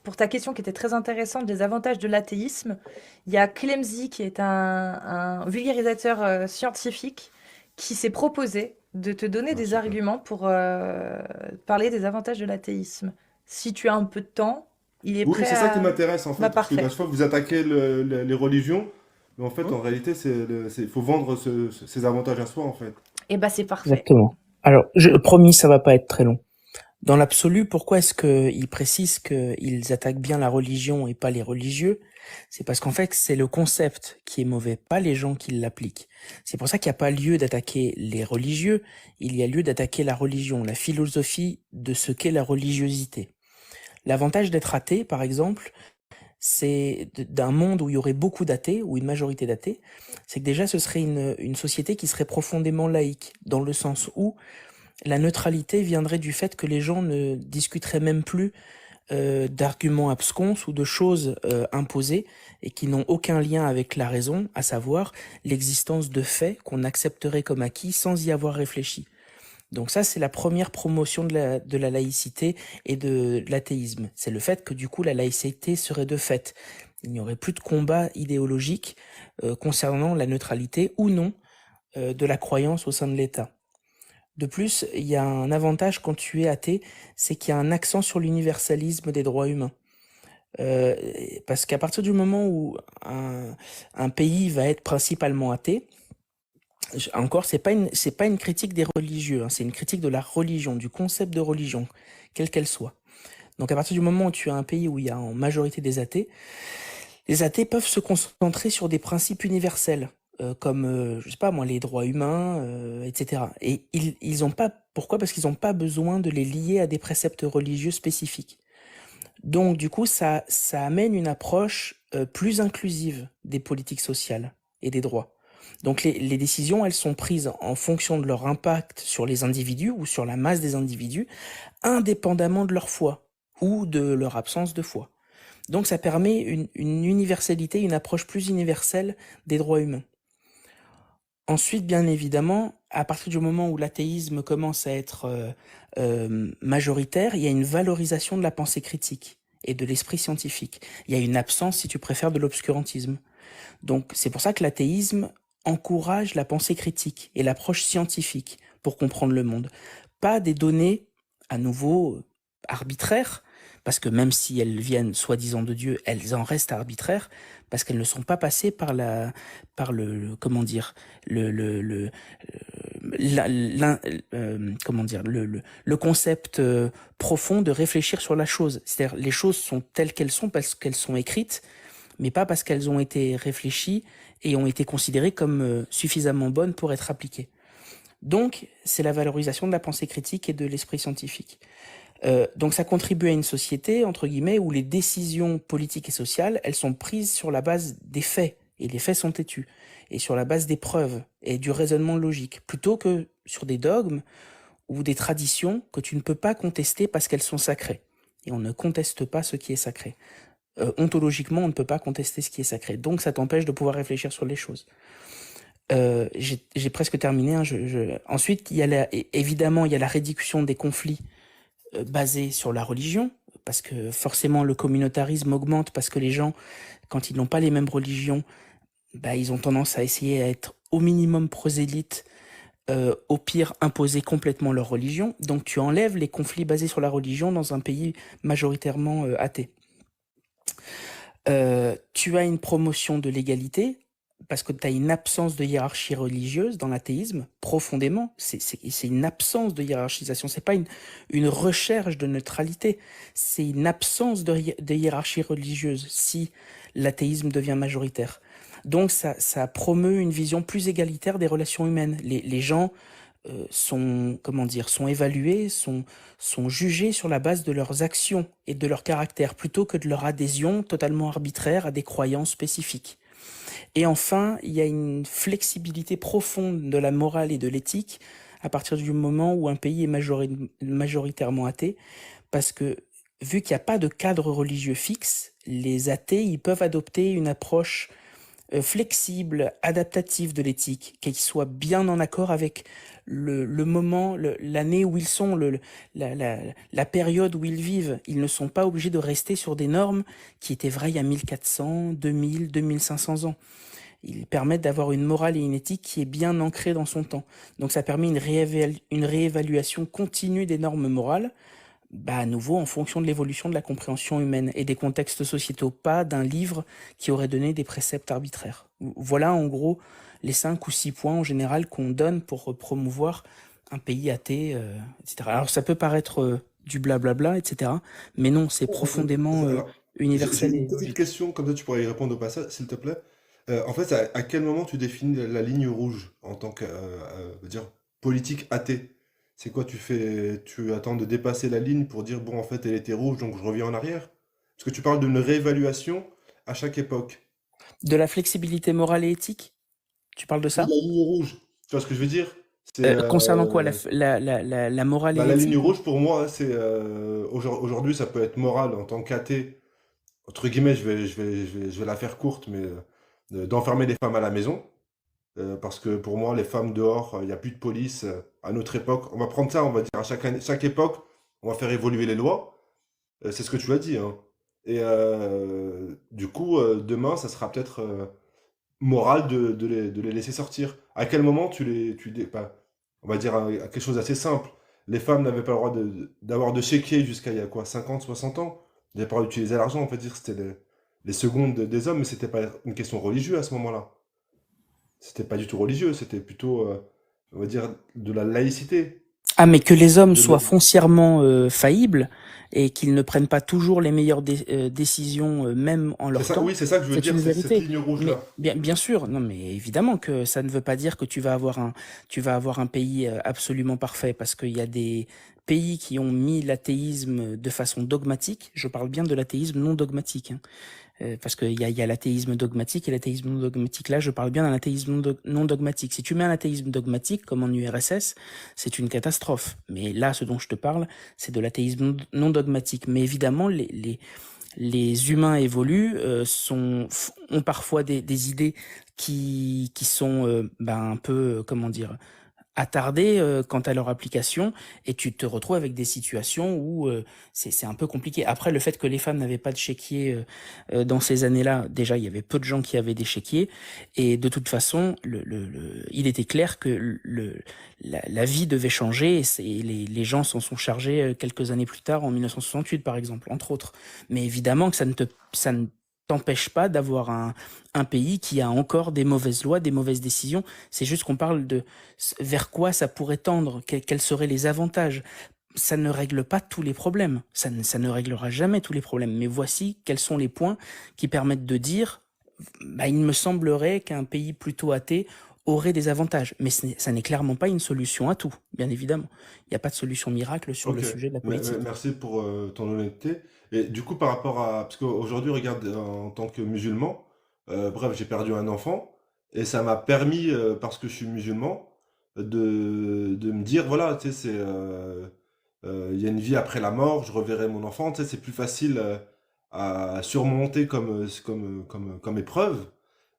pour ta question qui était très intéressante des avantages de l'athéisme, il y a Clemzy qui est un vulgarisateur scientifique qui s'est proposé de te donner Ah, des super. arguments pour parler des avantages de l'athéisme. Si tu as un peu de temps, il est Oui, prêt c'est ça qui à... m'intéresse en Bah fait, parce que à parfait. chaque fois vous attaquez les religions, mais en fait Hmm. en réalité faut vendre ces avantages à soi en fait. Eh bah c'est parfait. Exactement. Alors, promis, ça va pas être très long. Dans l'absolu, pourquoi est-ce qu'ils précisent qu'ils attaquent bien la religion et pas les religieux? C'est parce qu'en fait, c'est le concept qui est mauvais, pas les gens qui l'appliquent. C'est pour ça qu'il n'y a pas lieu d'attaquer les religieux, il y a lieu d'attaquer la religion, la philosophie de ce qu'est la religiosité. L'avantage d'être athée, par exemple, c'est d'un monde où il y aurait beaucoup d'athées, ou une majorité d'athées, c'est que déjà ce serait une société qui serait profondément laïque, dans le sens où la neutralité viendrait du fait que les gens ne discuteraient même plus d'arguments abscons ou de choses imposées et qui n'ont aucun lien avec la raison, à savoir l'existence de faits qu'on accepterait comme acquis sans y avoir réfléchi. Donc ça, c'est la première promotion de la laïcité et de l'athéisme. C'est le fait que du coup, la laïcité serait de fait. Il n'y aurait plus de combat idéologique concernant la neutralité ou non de la croyance au sein de l'État. De plus, il y a un avantage quand tu es athée, c'est qu'il y a un accent sur l'universalisme des droits humains. Euh, Parce qu'à partir du moment où un pays va être principalement athée, encore, c'est pas une critique des religieux, hein, c'est une critique de la religion, du concept de religion, quelle qu'elle soit. Donc à partir du moment où tu as un pays où il y a en majorité des athées, les athées peuvent se concentrer sur des principes universels, comme, je sais pas moi, les droits humains, etc. Et ils ont pas, pourquoi? Parce qu'ils n'ont pas besoin de les lier à des préceptes religieux spécifiques. Donc, du coup, ça amène une approche plus inclusive des politiques sociales et des droits. Donc, les décisions, elles sont prises en fonction de leur impact sur les individus ou sur la masse des individus, indépendamment de leur foi ou de leur absence de foi. Donc ça permet une universalité, une approche plus universelle des droits humains. Ensuite, bien évidemment, à partir du moment où l'athéisme commence à être majoritaire, il y a une valorisation de la pensée critique et de l'esprit scientifique. Il y a une absence, si tu préfères, de l'obscurantisme. Donc c'est pour ça que l'athéisme encourage la pensée critique et l'approche scientifique pour comprendre le monde. Pas des données, à nouveau, arbitraires, parce que même si elles viennent soi-disant de Dieu, elles en restent arbitraires, parce qu'elles ne sont pas passées par comment dire, comment dire, le concept profond de réfléchir sur la chose. C'est-à-dire, les choses sont telles qu'elles sont parce qu'elles sont écrites, mais pas parce qu'elles ont été réfléchies et ont été considérées comme suffisamment bonnes pour être appliquées. Donc, c'est la valorisation de la pensée critique et de l'esprit scientifique. Donc, ça contribue à une société, entre guillemets, où les décisions politiques et sociales, elles sont prises sur la base des faits, et les faits sont têtus, et sur la base des preuves et du raisonnement logique, plutôt que sur des dogmes ou des traditions que tu ne peux pas contester parce qu'elles sont sacrées. Et on ne conteste pas ce qui est sacré. Ontologiquement, on ne peut pas contester ce qui est sacré. Donc, ça t'empêche de pouvoir réfléchir sur les choses. J'ai presque terminé. Hein, Ensuite, évidemment, il y a la réduction des conflits basés sur la religion, parce que forcément, le communautarisme augmente, parce que les gens, quand ils n'ont pas les mêmes religions, bah, ils ont tendance à essayer à être au minimum prosélytes, au pire imposer complètement leur religion. Donc, tu enlèves les conflits basés sur la religion dans un pays majoritairement athée. Tu as une promotion de l'égalité parce que tu as une absence de hiérarchie religieuse dans l'athéisme, profondément. C'est une absence de hiérarchisation. C'est pas une recherche de neutralité. C'est une absence de hiérarchie religieuse si l'athéisme devient majoritaire. Donc ça promeut une vision plus égalitaire des relations humaines. Les gens sont, comment dire, sont évalués, sont jugés sur la base de leurs actions et de leur caractère, plutôt que de leur adhésion totalement arbitraire à des croyances spécifiques. Et enfin, il y a une flexibilité profonde de la morale et de l'éthique à partir du moment où un pays est majoritairement athée, parce que vu qu'il n'y a pas de cadre religieux fixe, les athées ils peuvent adopter une approche flexible, adaptative de l'éthique, qui soit bien en accord avec le moment, l'année où ils sont, la période où ils vivent. Ils ne sont pas obligés de rester sur des normes qui étaient vraies il y a 1400, 2000, 2500 ans. Ils permettent d'avoir une morale et une éthique qui est bien ancrée dans son temps. Donc ça permet une réévaluation continue des normes morales, à nouveau en fonction de l'évolution de la compréhension humaine et des contextes sociétaux, pas d'un livre qui aurait donné des préceptes arbitraires. Voilà en gros les 5 ou 6 points en général qu'on donne pour promouvoir un pays athée, etc. Alors ça peut paraître du blablabla, etc. Mais non, c'est profondément Alors, j'ai universel une et petite logique. question, comme ça tu pourrais y répondre au passage, s'il te plaît. En fait, à quel moment tu définis la ligne rouge en tant que dire, politique athée? C'est quoi, tu attends de dépasser la ligne pour dire, bon, en fait, elle était rouge, donc je reviens en arrière? Parce que tu parles d'une réévaluation à chaque époque. De la flexibilité morale et éthique, tu parles de Oui, ça? la ligne rouge. Tu vois ce que je veux dire? C'est Concernant quoi, la morale et la ligne l'éthique? rouge pour moi, c'est aujourd'hui, ça peut être moral en tant qu'athée. Entre guillemets, je vais la faire courte, mais d'enfermer les femmes à la maison. Parce que pour moi, les femmes dehors, il n'y a plus de police. À notre époque, on va prendre ça, on va dire à chaque époque, on va faire évoluer les lois. C'est ce que tu as dit, hein. Et du coup, demain, ça sera peut-être moral de les laisser sortir. À quel moment enfin, on va dire à quelque chose d'assez simple. Les femmes n'avaient pas le droit d'avoir de chéquier jusqu'à il y a quoi, 50, 60 ans. Ils n'avaient pas le droit d'utiliser l'argent, on peut dire que c'était les secondes des hommes, mais c'était pas une question religieuse à ce moment-là. C'était pas du tout religieux, c'était plutôt, on va dire, de la laïcité. Ah, mais que les hommes De, soient le- foncièrement faillibles et qu'ils ne prennent pas toujours les meilleures décisions, même en C'est leur ça, temps, oui, c'est ça que je veux c'est dire, une c'est cette vérité. ligne Mais rouge-là. bien sûr, non, mais évidemment que ça ne veut pas dire que tu vas avoir un pays absolument parfait, parce qu'il y a des pays qui ont mis l'athéisme de façon dogmatique. Je parle bien de l'athéisme non dogmatique, hein. Parce qu'il y a l'athéisme dogmatique et l'athéisme non dogmatique. Là, je parle bien d'un athéisme non dogmatique. Si tu mets un athéisme dogmatique, comme en URSS, c'est une catastrophe. Mais là, ce dont je te parle, c'est de l'athéisme non dogmatique. Mais évidemment, les humains évoluent, ont parfois des idées qui sont un peu, comment dire, attardés quant à leur application, et tu te retrouves avec des situations où c'est un peu compliqué. Après, le fait que les femmes n'avaient pas de chéquier dans ces années-là, déjà, il y avait peu de gens qui avaient des chéquiers, et de toute façon, il était clair que la vie devait changer, et les gens s'en sont chargés quelques années plus tard, en 1968 par exemple, entre autres. Mais évidemment que ça ne t'empêche pas d'avoir un pays qui a encore des mauvaises lois, des mauvaises décisions. C'est juste qu'on parle de vers quoi ça pourrait tendre, quels seraient les avantages. Ça ne règle pas tous les problèmes, ça ne réglera jamais tous les problèmes, mais voici quels sont les points qui permettent de dire, il me semblerait qu'un pays plutôt athée aurait des avantages, mais ça n'est clairement pas une solution à tout, bien évidemment. Il n'y a pas de solution miracle sur le Ok, sujet de la politique. merci pour ton honnêteté. Et du coup, par rapport à... Parce qu'aujourd'hui, regarde, en tant que musulman, bref, j'ai perdu un enfant, et ça m'a permis, parce que je suis musulman, de me dire, voilà, tu sais, il y a une vie après la mort, je reverrai mon enfant, tu sais, c'est plus facile à surmonter comme épreuve.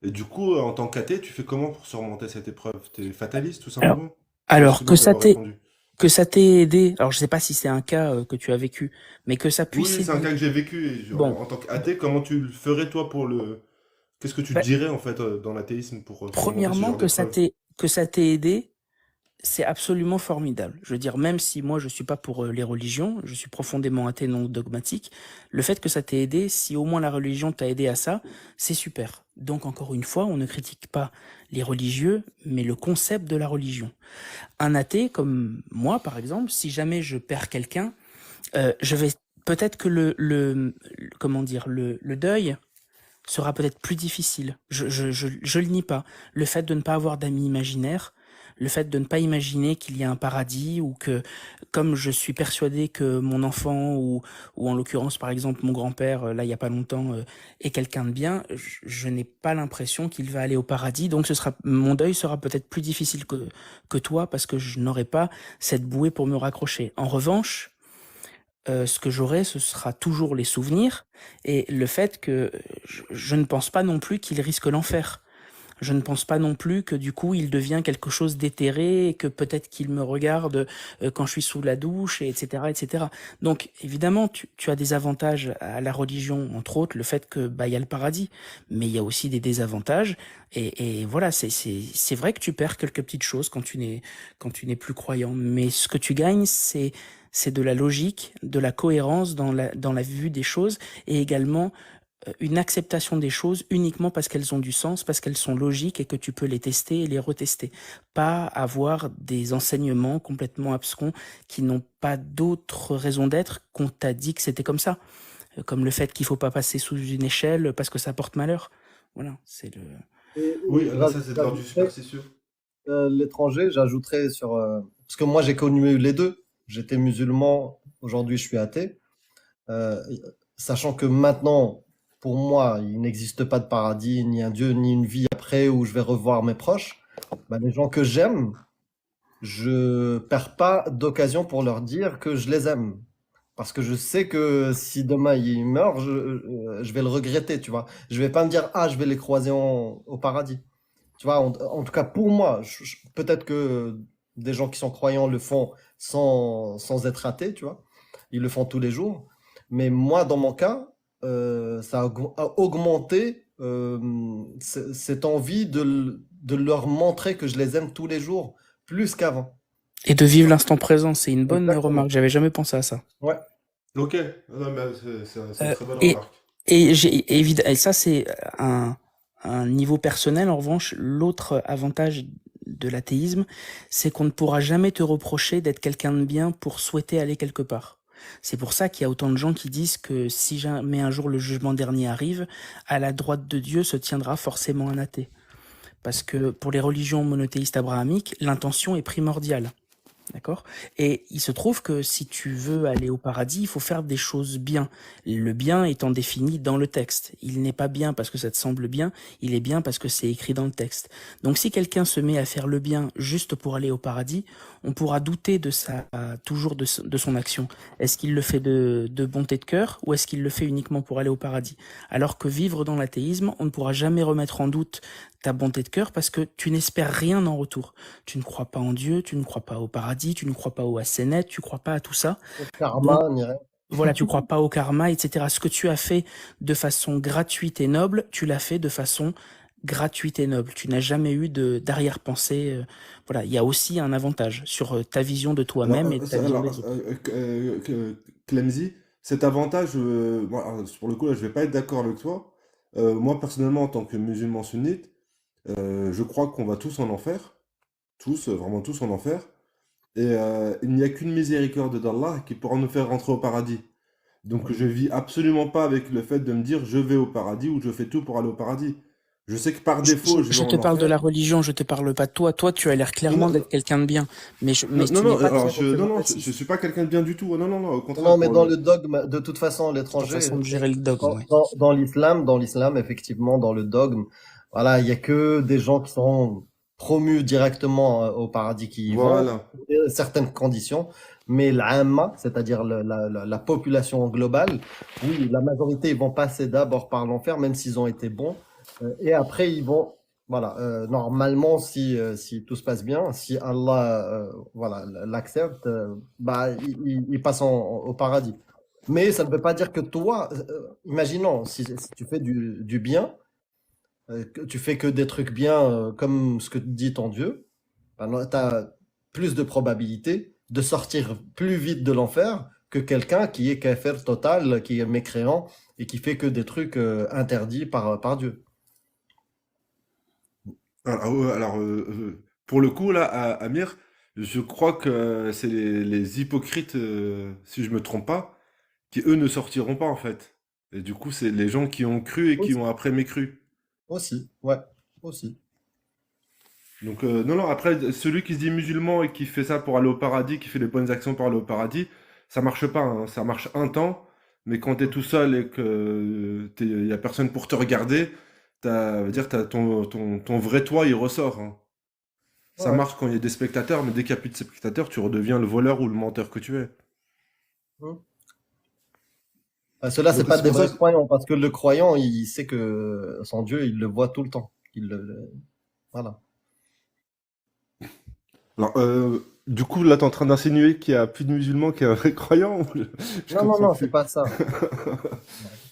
Et du coup, en tant qu'athée, tu fais comment pour surmonter cette épreuve? T'es fataliste, tout Alors, simplement? C'est quoi ce que alors tu leur répondu? que ça t'ait aidé, alors je sais pas si c'est un cas que tu as vécu, mais que ça Oui, puisse oui, c'est un aider. cas que j'ai vécu. Et Bon, en tant qu'athée, comment tu le ferais toi pour le... Qu'est-ce que tu bah, dirais en fait dans l'athéisme pour surmonter ce premièrement, genre d'épreuve? que ça t'ait aidé, c'est absolument formidable. Je veux dire, même si moi je suis pas pour les religions, je suis profondément athée non dogmatique, le fait que ça t'ait aidé, si au moins la religion t'a aidé à ça, c'est super. Donc encore une fois, on ne critique pas les religieux, mais le concept de la religion. Un athée comme moi, par exemple, si jamais je perds quelqu'un, je vais peut-être que comment dire, le deuil sera peut-être plus difficile. Je le nie pas. Le fait de ne pas avoir d'amis imaginaires, le fait de ne pas imaginer qu'il y a un paradis, ou que, comme je suis persuadé que mon enfant, ou en l'occurrence par exemple mon grand-père, là il y a pas longtemps, est quelqu'un de bien, je n'ai pas l'impression qu'il va aller au paradis, donc mon deuil sera peut-être plus difficile que toi, parce que je n'aurai pas cette bouée pour me raccrocher. En revanche, ce que j'aurai, ce sera toujours les souvenirs, et le fait que je ne pense pas non plus qu'il risque l'enfer. Je ne pense pas non plus que du coup il devient quelque chose d'éthéré et que peut-être qu'il me regarde quand je suis sous la douche, et etc., etc. Donc évidemment, tu as des avantages à la religion, entre autres le fait que bah il y a le paradis, mais il y a aussi des désavantages. Et voilà, c'est vrai que tu perds quelques petites choses quand tu n'es plus croyant, mais ce que tu gagnes, c'est de la logique, de la cohérence dans la vue des choses, et également une acceptation des choses uniquement parce qu'elles ont du sens, parce qu'elles sont logiques et que tu peux les tester et les retester. Pas avoir des enseignements complètement abscons qui n'ont pas d'autre raison d'être qu'on t'a dit que c'était comme ça. Comme le fait qu'il faut pas passer sous une échelle parce que ça porte malheur. Voilà, c'est le... Oui, Et là, ça, c'est de l'ordre du j'ajouterais superstitieux. l'étranger, j'ajouterais sur parce que moi j'ai connu les deux. J'étais musulman, aujourd'hui je suis athée. Euh, Sachant que maintenant, pour moi, il n'existe pas de paradis, ni un Dieu, ni une vie après où je vais revoir mes proches. Bah, les gens que j'aime, je perds pas d'occasion pour leur dire que je les aime. Parce que je sais que si demain ils meurent, je vais le regretter, tu vois. Je vais pas me dire, ah, je vais les croiser au paradis. Tu vois, en tout cas pour moi, peut-être que des gens qui sont croyants le font sans être athées, tu vois. Ils le font tous les jours. Mais moi, dans mon cas, ça a augmenté cette envie de leur montrer que je les aime tous les jours, plus qu'avant. Et de vivre l'instant présent, c'est une bonne Exactement. remarque. J'avais jamais pensé à ça. Ouais. Ok, non, mais c'est une Euh, très bonne et remarque. et ça c'est un niveau personnel. En revanche, l'autre avantage de l'athéisme, c'est qu'on ne pourra jamais te reprocher d'être quelqu'un de bien pour souhaiter aller quelque part. C'est pour ça qu'il y a autant de gens qui disent que si jamais un jour le jugement dernier arrive, à la droite de Dieu se tiendra forcément un athée. Parce que pour les religions monothéistes abrahamiques, l'intention est primordiale. D'accord? Et il se trouve que si tu veux aller au paradis, il faut faire des choses bien. Le bien étant défini dans le texte. Il n'est pas bien parce que ça te semble bien, il est bien parce que c'est écrit dans le texte. Donc si quelqu'un se met à faire le bien juste pour aller au paradis, on pourra douter de toujours de son action. Est-ce qu'il le fait de bonté de cœur ou est-ce qu'il le fait uniquement pour aller au paradis? Alors que vivre dans l'athéisme, on ne pourra jamais remettre en doute ta bonté de cœur parce que tu n'espères rien en retour. Tu ne crois pas en Dieu, tu ne crois pas au paradis, tu ne crois pas au Assénet, tu ne crois pas à tout ça. Au Donc, karma, ni rien. voilà, tu ne crois pas au karma, etc. Ce que tu as fait de façon gratuite et noble, tu l'as fait de façon gratuite et noble. Tu n'as jamais eu d'arrière-pensée. Voilà, il y a aussi un avantage sur ta vision de toi-même et de ta vision des autres. Clemzy, cet avantage, moi, alors, pour le coup, là, je vais pas être d'accord avec toi. Moi, personnellement, en tant que musulman sunnite, je crois qu'on va tous en enfer. Tous, vraiment tous en enfer. Et il n'y a qu'une miséricorde d'Allah qui pourra nous faire rentrer au paradis. Donc je vis absolument pas avec le fait de me dire je vais au paradis ou je fais tout pour aller au paradis. Je sais que par défaut je vais Je te en parle de la enfer. religion, je te parle pas de toi. Toi, tu as l'air Non, clairement non, d'être quelqu'un de bien, mais non, tu non, n'es pas alors très non, non, je représentatif. suis pas quelqu'un de bien du tout. Non, non, non, au Non, contraire. mais dans le dogme, de toute façon, C'est ta l'étranger, façon de gérer le dogme, ouais. dans l'islam, effectivement, dans le dogme, voilà, il y a que des gens qui sont promus directement au paradis qui y vont, Voilà. certaines conditions, mais l'amma, c'est-à-dire la population globale, oui, la majorité, ils vont passer d'abord par l'enfer, même s'ils ont été bons, et après, ils vont, voilà, normalement, si tout se passe bien, si Allah, voilà, l'accepte, bah, il passe au paradis. Mais ça ne veut pas dire que toi, imaginons, si tu fais du bien, que tu fais que des trucs bien comme ce que dit ton Dieu, tu as plus de probabilité de sortir plus vite de l'enfer que quelqu'un qui est kafir total, qui est mécréant et qui fait que des trucs interdits par Dieu. Pour le coup là, Amir, je crois que c'est les hypocrites, si je me trompe pas, qui eux ne sortiront pas en fait. Et du coup, c'est les gens qui ont cru et qui Aussi, ont après mécru. aussi, ouais, aussi. Donc, non, non, après, celui qui se dit musulman et qui fait ça pour aller au paradis, qui fait les bonnes actions pour aller au paradis, ça marche pas, hein. Ça marche un temps, mais quand t'es tout seul et que y a personne pour te regarder, veut dire, ton vrai toi, il ressort, hein. Ça Ouais. marche quand il y a des spectateurs, mais dès qu'il n'y a plus de spectateurs, tu redeviens le voleur ou le menteur que tu es. Hmm. Ceux-là, c'est Donc, pas c'est des pour ça vrais que croyants, parce que le croyant, il sait que son Dieu, il le voit tout le temps. Voilà. Alors, du coup, là, tu es en train d'insinuer qu'il y a plus de musulmans qu'il y a vrai croyants? Je Non, non, comprends non, c'est plus. pas ça.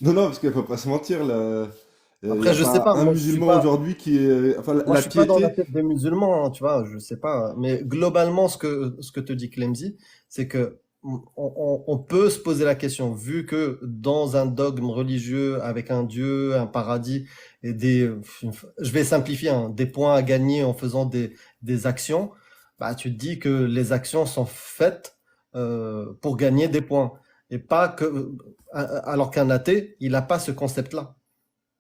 Non, non, parce qu'il faut pas se mentir, là. Il n'y Après, a je sais pas pas, un moi je suis musulman pas, aujourd'hui qui est. Enfin, moi la je suis pas dans la piété. tête des musulmans, hein, tu vois, je sais pas. Mais globalement, ce que te dit Clemzy, c'est que on peut se poser la question, vu que dans un dogme religieux avec un Dieu, un paradis et je vais simplifier, hein, des points à gagner en faisant des actions, bah tu te dis que les actions sont faites pour gagner des points et pas que, alors qu'un athée, il n'a pas ce concept-là.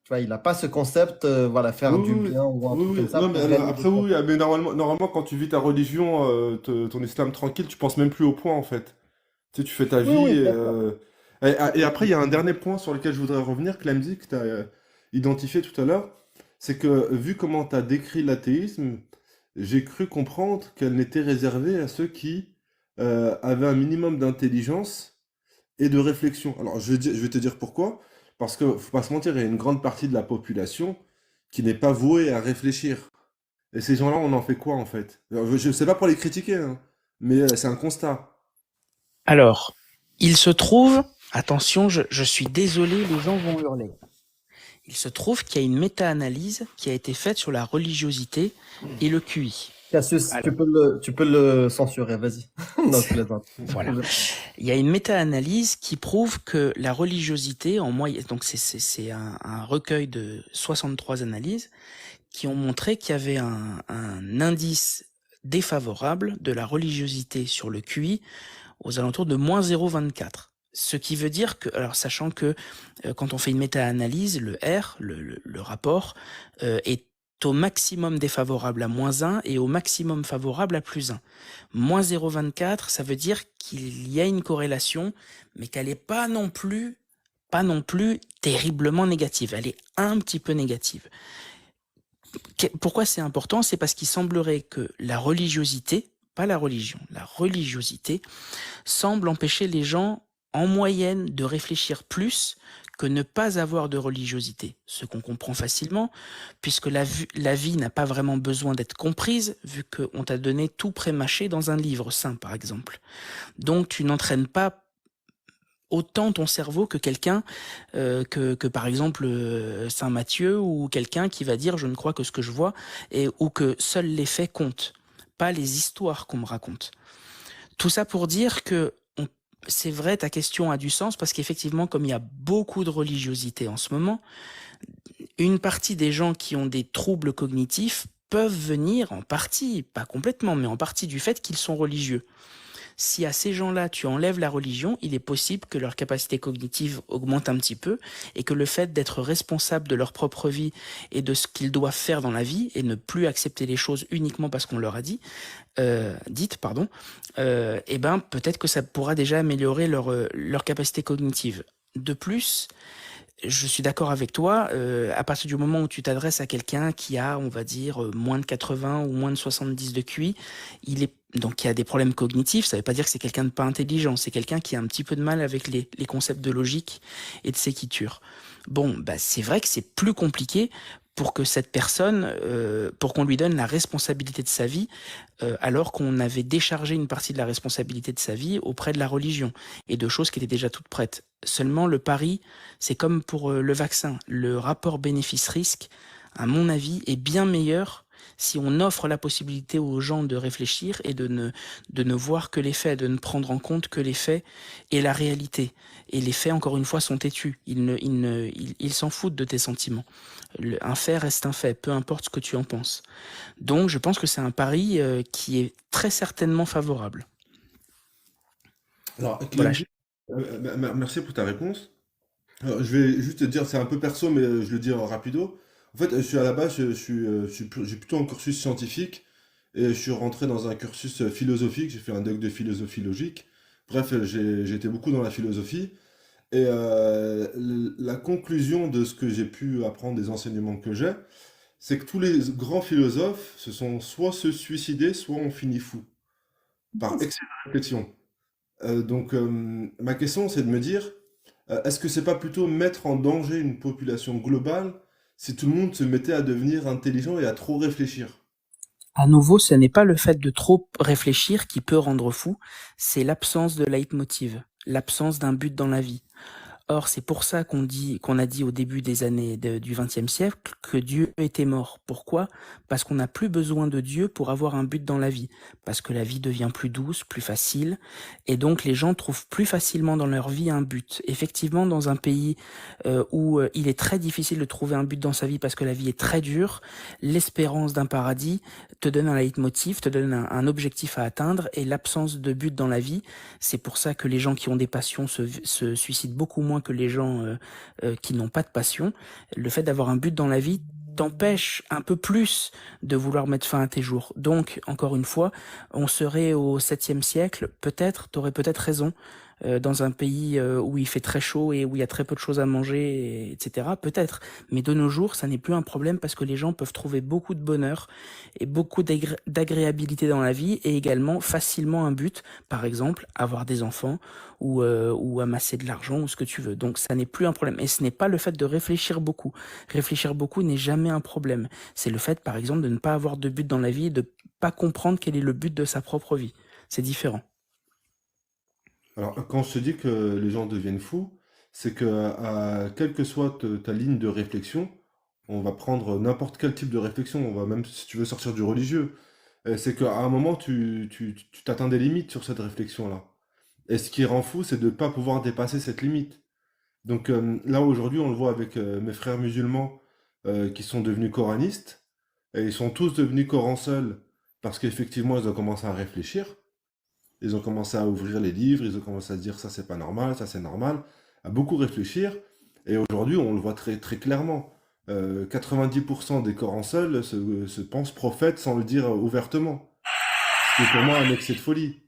Tu vois, il n'a pas ce concept, voilà, faire Oui, du oui, bien ou un oui, truc comme oui. ça Non, mais pour gagner des après, points. oui, mais normalement, quand tu vis ta religion, ton islam tranquille, tu penses même plus au point, en fait. Tu sais, tu fais ta Oui, vie. oui, bien sûr. Et après, il y a un dernier point sur lequel je voudrais revenir, Clemzy, que tu as identifié tout à l'heure. C'est que, vu comment tu as décrit l'athéisme, j'ai cru comprendre qu'elle n'était réservée à ceux qui avaient un minimum d'intelligence et de réflexion. Alors, je vais te dire pourquoi. Parce que, faut pas se mentir, il y a une grande partie de la population qui n'est pas vouée à réfléchir. Et ces gens-là, on en fait quoi, en fait? Alors, je sais pas pour les critiquer, hein, mais c'est un constat. Alors, il se trouve, attention, je suis désolé, les gens vont hurler. Il se trouve qu'il y a une méta-analyse qui a été faite sur la religiosité et le QI. Cassius, Alors, tu peux le censurer, vas-y. Non, je plaisante. voilà. Il y a une méta-analyse qui prouve que la religiosité, en moyenne, donc c'est un recueil de 63 analyses qui ont montré qu'il y avait un indice défavorable de la religiosité sur le QI aux alentours de moins 0,24. Ce qui veut dire que, alors sachant que quand on fait une méta-analyse, le R, le rapport, est au maximum défavorable à moins 1 et au maximum favorable à plus 1. Moins 0,24, ça veut dire qu'il y a une corrélation, mais qu'elle n'est pas non plus terriblement négative. Elle est un petit peu négative. Pourquoi c'est important? C'est parce qu'il semblerait que la religiosité, pas la religion, la religiosité semble empêcher les gens en moyenne de réfléchir plus que ne pas avoir de religiosité. Ce qu'on comprend facilement, puisque la vie n'a pas vraiment besoin d'être comprise, vu qu'on t'a donné tout prémâché dans un livre saint, par exemple. Donc tu n'entraînes pas autant ton cerveau que quelqu'un que par exemple Saint Matthieu ou quelqu'un qui va dire je ne crois que ce que je vois ou que seuls les faits comptent, pas les histoires qu'on me raconte. Tout ça pour dire que c'est vrai, ta question a du sens parce qu'effectivement, comme il y a beaucoup de religiosité en ce moment, une partie des gens qui ont des troubles cognitifs peuvent venir en partie, pas complètement, mais en partie du fait qu'ils sont religieux. Si à ces gens-là, tu enlèves la religion, il est possible que leur capacité cognitive augmente un petit peu et que le fait d'être responsable de leur propre vie et de ce qu'ils doivent faire dans la vie et ne plus accepter les choses uniquement parce qu'on leur a dit, eh ben peut-être que ça pourra déjà améliorer leur capacité cognitive. De plus, je suis d'accord avec toi, à partir du moment où tu t'adresses à quelqu'un qui a, on va dire, moins de 80 ou moins de 70 de QI, donc il a des problèmes cognitifs, ça veut pas dire que c'est quelqu'un de pas intelligent, c'est quelqu'un qui a un petit peu de mal avec les concepts de logique et de séquiture. Bon, bah c'est vrai que c'est plus compliqué pour que cette personne, pour qu'on lui donne la responsabilité de sa vie, alors qu'on avait déchargé une partie de la responsabilité de sa vie auprès de la religion et de choses qui étaient déjà toutes prêtes. Seulement le pari, c'est comme pour le vaccin, le rapport bénéfice-risque, à mon avis, est bien meilleur si on offre la possibilité aux gens de réfléchir et de ne voir que les faits, de ne prendre en compte que les faits et la réalité. Et les faits, encore une fois, sont têtus. Ils s'en foutent de tes sentiments. Un fait reste un fait, peu importe ce que tu en penses. Donc, je pense que c'est un pari qui est très certainement favorable. Alors, Voilà. Clemzy, merci pour ta réponse. Alors, je vais juste te dire, c'est un peu perso, mais je le dis en rapido. En fait, je suis à la base, j'ai plutôt un cursus scientifique et je suis rentré dans un cursus philosophique. J'ai fait un doc de philosophie logique. Bref, j'ai été beaucoup dans la philosophie. Et la conclusion de ce que j'ai pu apprendre des enseignements que j'ai, c'est que tous les grands philosophes se sont soit se suicider, soit ont fini fou, par excès de réflexion. Donc, ma question, c'est de me dire, est-ce que c'est pas plutôt mettre en danger une population globale si tout le monde se mettait à devenir intelligent et à trop réfléchir. À nouveau, ce n'est pas le fait de trop réfléchir qui peut rendre fou, c'est l'absence de leitmotiv, l'absence d'un but dans la vie. Or, c'est pour ça qu'on a dit au début des années du XXe siècle que Dieu était mort. Pourquoi? Parce qu'on n'a plus besoin de Dieu pour avoir un but dans la vie. Parce que la vie devient plus douce, plus facile, et donc les gens trouvent plus facilement dans leur vie un but. Effectivement, dans un pays où il est très difficile de trouver un but dans sa vie parce que la vie est très dure, l'espérance d'un paradis te donne un leitmotiv, te donne un objectif à atteindre, et l'absence de but dans la vie, c'est pour ça que les gens qui ont des passions se suicident beaucoup moins que les gens qui n'ont pas de passion. Le fait d'avoir un but dans la vie t'empêche un peu plus de vouloir mettre fin à tes jours. Donc, encore une fois, on serait au 7e siècle, peut-être, t'aurais peut-être raison, dans un pays où il fait très chaud et où il y a très peu de choses à manger, etc. Peut-être. Mais de nos jours, ça n'est plus un problème parce que les gens peuvent trouver beaucoup de bonheur et beaucoup d'agréabilité dans la vie et également facilement un but, par exemple, avoir des enfants ou amasser de l'argent ou ce que tu veux. Donc ça n'est plus un problème. Et ce n'est pas le fait de réfléchir beaucoup. Réfléchir beaucoup n'est jamais un problème. C'est le fait, par exemple, de ne pas avoir de but dans la vie et de pas comprendre quel est le but de sa propre vie. C'est différent. Alors, quand je te dis que les gens deviennent fous, c'est que quelle que soit ta ligne de réflexion, on va prendre n'importe quel type de réflexion, on va même si tu veux sortir du religieux, c'est qu'à un moment, tu t'atteins des limites sur cette réflexion-là. Et ce qui rend fou, c'est de ne pas pouvoir dépasser cette limite. Donc là, aujourd'hui, on le voit avec mes frères musulmans qui sont devenus coranistes, et ils sont tous devenus Coran seuls, parce qu'effectivement, ils ont commencé à réfléchir. Ils ont commencé à ouvrir les livres, ils ont commencé à dire ça c'est pas normal, ça c'est normal, à beaucoup réfléchir. Et aujourd'hui, on le voit très, très clairement. 90% des Corans seuls se pensent prophètes sans le dire ouvertement. Ce qui est pour moi un excès de folie.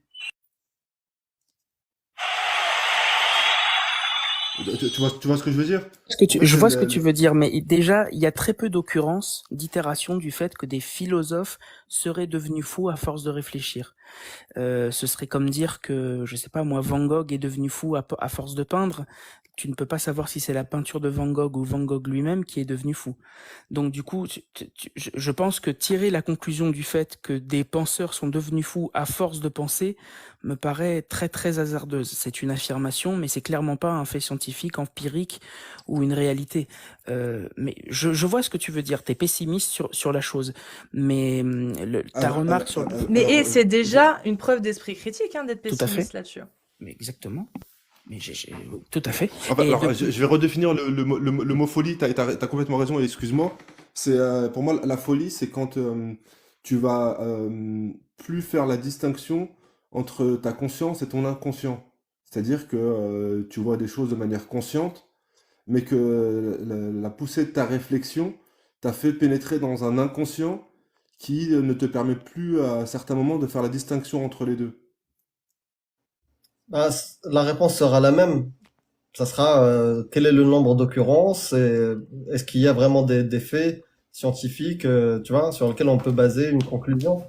Tu vois ce que je veux dire? En fait, Je vois ce que tu veux dire, mais déjà, il y a très peu d'occurrences, d'itérations du fait que des philosophes seraient devenus fous à force de réfléchir. Ce serait comme dire que, je sais pas moi, Van Gogh est devenu fou à force de peindre. Tu ne peux pas savoir si c'est la peinture de Van Gogh ou Van Gogh lui-même qui est devenu fou. Donc du coup, je pense que tirer la conclusion du fait que des penseurs sont devenus fous à force de penser me paraît très très hasardeuse. C'est une affirmation, mais c'est clairement pas un fait scientifique, empirique ou une réalité. Mais je vois ce que tu veux dire. T'es pessimiste sur la chose, mais ta remarque sur Mais c'est déjà une preuve d'esprit critique hein, d'être Tout à fait. pessimiste là-dessus. Mais exactement. Mais tout à fait. Enfin, Et alors, depuis- je vais redéfinir le mot folie. T'as complètement raison, et excuse-moi. C'est pour moi la folie, c'est quand tu vas plus faire la distinction entre ta conscience et ton inconscient. C'est-à-dire que tu vois des choses de manière consciente, mais que la poussée de ta réflexion t'a fait pénétrer dans un inconscient qui ne te permet plus à certains moments de faire la distinction entre les deux. Ah, la réponse sera la même. Ça sera quel est le nombre d'occurrences et est-ce qu'il y a vraiment des faits scientifiques, tu vois, sur lesquels on peut baser une conclusion?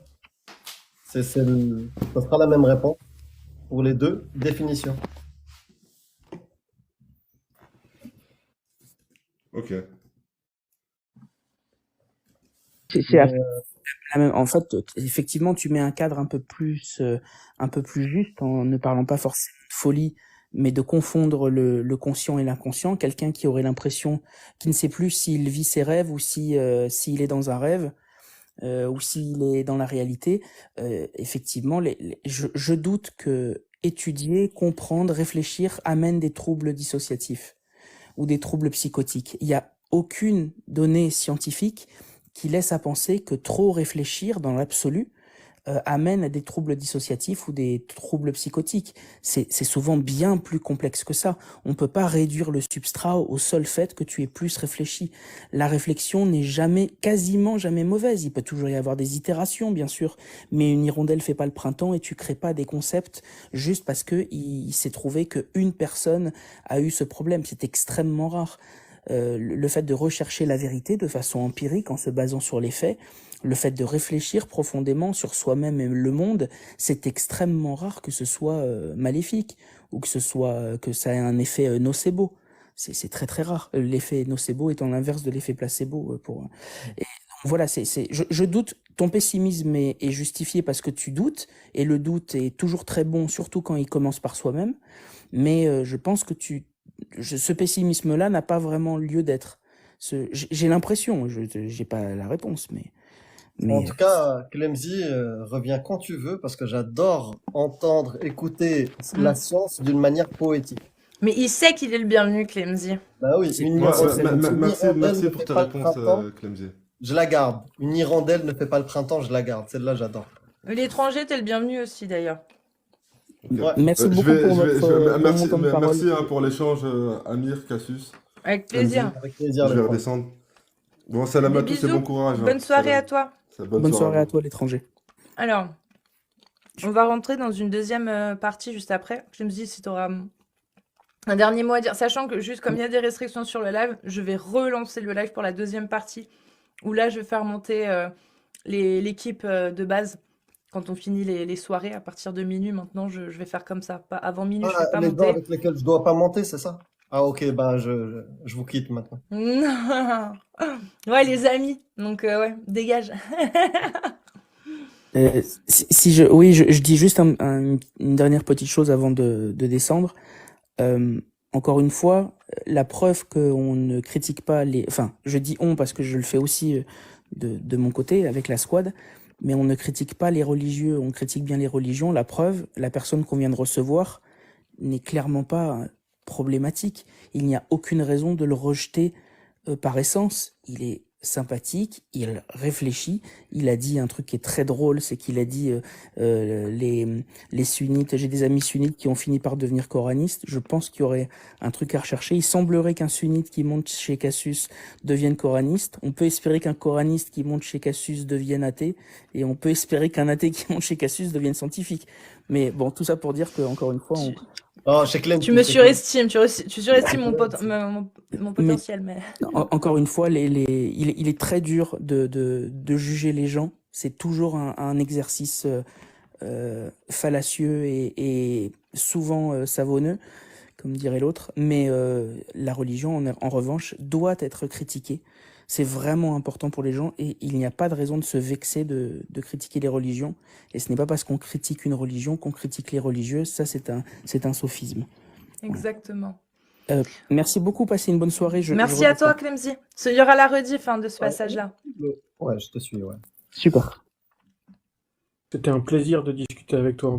Ça sera la même réponse pour les deux définitions. Ok. c'est Mais, en fait, effectivement, tu mets un cadre un peu plus juste en ne parlant pas forcément de folie, mais de confondre le conscient et l'inconscient. Quelqu'un qui aurait l'impression, qui ne sait plus s'il vit ses rêves ou s'il est dans un rêve. Ou s'il est dans la réalité, effectivement, je doute que étudier, comprendre, réfléchir amène des troubles dissociatifs ou des troubles psychotiques. Il n'y a aucune donnée scientifique qui laisse à penser que trop réfléchir dans l'absolu amène à des troubles dissociatifs ou des troubles psychotiques. C'est souvent bien plus complexe que ça. On peut pas réduire le substrat au seul fait que tu aies plus réfléchi. La réflexion n'est quasiment jamais mauvaise. Il peut toujours y avoir des itérations, bien sûr, mais une hirondelle fait pas le printemps et tu crées pas des concepts juste parce que il s'est trouvé qu'une personne a eu ce problème. C'est extrêmement rare. Le fait de rechercher la vérité de façon empirique en se basant sur les faits, le fait de réfléchir profondément sur soi-même et le monde, c'est extrêmement rare que ce soit maléfique ou que ça ait un effet nocebo. C'est très très rare. L'effet nocebo étant l'inverse de l'effet placebo. Et voilà, je doute. Ton pessimisme est justifié parce que tu doutes, et le doute est toujours très bon, surtout quand il commence par soi-même. Mais je pense que ce pessimisme-là n'a pas vraiment lieu d'être. J'ai l'impression, j'ai pas la réponse, En mais tout cas, Clemzy, reviens quand tu veux parce que j'adore entendre, écouter la Mm. science d'une manière poétique. Mais il sait qu'il est le bienvenu, Clemzy. Bah oui, c'est une c'est Ouais, très hirondelle, gentil. une merci, hirondelle merci ne pour fait tes pas le réponses, printemps, Clemzy. je la garde. Une hirondelle ne fait pas le printemps, je la garde. Celle-là, j'adore. L'étranger, t'es le bienvenu aussi, d'ailleurs. Ok. Ouais. Merci Je beaucoup vais, pour je vais, je vais- pour mon merci, temps de parole. merci hein, pour l'échange, Amir, Cassius, Avec Clemzy. plaisir. Avec plaisir, Je les vais frères. redescendre. Bon, salam Des à tous et bon bisous. courage. Hein. Bonne soirée à Salam. toi. Bonne Bonne soirée à soirée à vous. toi, l'étranger. Alors, on va rentrer dans une deuxième partie juste après. Je me dis si tu auras un dernier mot à dire, sachant que juste comme il y a des restrictions sur le live, je vais relancer le live pour la deuxième partie, où là je vais faire monter l'équipe de base quand on finit les soirées à partir de minuit. Maintenant, je vais faire comme ça. Pas, avant minuit, je Ah, fais pas les gens monter. avec lesquels je dois pas monter, c'est ça? Ah, ok, bah, je vous quitte maintenant. Ouais, les amis. Donc, ouais, dégage. Oui, je dis juste une dernière petite chose avant de descendre. Encore une fois, la preuve qu'on ne critique pas enfin, je dis on parce que je le fais aussi de mon côté avec la squad, mais on ne critique pas les religieux, on critique bien les religions. La preuve, la personne qu'on vient de recevoir n'est clairement pas problématique. Il n'y a aucune raison de le rejeter par essence. Il est sympathique, il réfléchit. Il a dit un truc qui est très drôle, c'est qu'il a dit les sunnites, j'ai des amis sunnites qui ont fini par devenir coranistes. Je pense qu'il y aurait un truc à rechercher. Il semblerait qu'un sunnite qui monte chez Cassius devienne coraniste. On peut espérer qu'un coraniste qui monte chez Cassius devienne athée, et on peut espérer qu'un athée qui monte chez Cassius devienne scientifique. Mais bon, tout ça pour dire que, encore une fois, Oh, chez Clemzy, Tu me chez Clemzy. surestimes, tu surestimes mon potentiel, mais... Encore une fois, il est très dur de juger les gens. C'est toujours un exercice fallacieux et souvent savonneux, comme dirait l'autre. Mais la religion, en revanche, doit être critiquée. C'est vraiment important pour les gens, et il n'y a pas de raison de se vexer de critiquer les religions. Et ce n'est pas parce qu'on critique une religion qu'on critique les religieux. Ça, c'est un sophisme. Exactement. Merci beaucoup, passez une bonne soirée. Merci à toi, Clemzy. Il y aura la rediff de ce passage-là. Ouais, je te suis, ouais. Super. C'était un plaisir de discuter avec toi en tout cas.